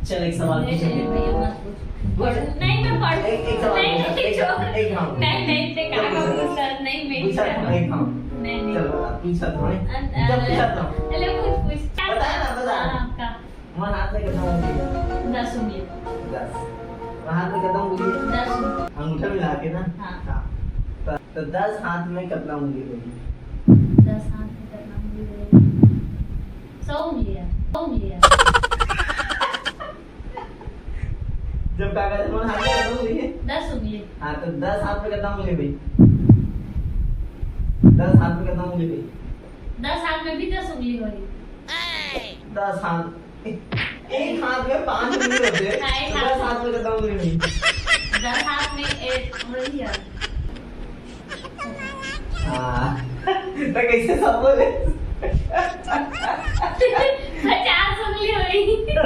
चल एक सवाल पूछे भैया मत पूछ। नहीं मैं पढ़ एक सवाल नहीं पूछ, नहीं छोड़। एक हाँ नहीं ते क्या काका पूछा? पूछता नहीं मैं पूछा था एक हाँ नहीं नहीं चल बता पूछा था मैं जब पूछा था अरे पूछ बता ना, बता। आपका मैं हाथ में कितना उंगली 10 उंगली 10 मैं हाथ में कितना उंगली 10 अंगूठा मिला के ना हाँ। तो 10 हाथ में कितना उंगली होगी 10 हाथ में कितना उंगली है 100 उंगली है 100 उंगली है जब कागज में हाथ में कितना उंगली है 10 उंगली हाँ तो 10 हाथ में कितना उंगली भाई 10 हाथ में कितना उंगली भाई 10 हाथ में भी 10 उंगली होगी 10 हाथ एक हाथ में 5 उंगली होते हैं हाँ, एक तो हाथ 10 हाथ में कितना उंगली भाई 10 हाथ में एक उंगली है हाँ तो कैसे सब बोले 50 उंगली होगी तो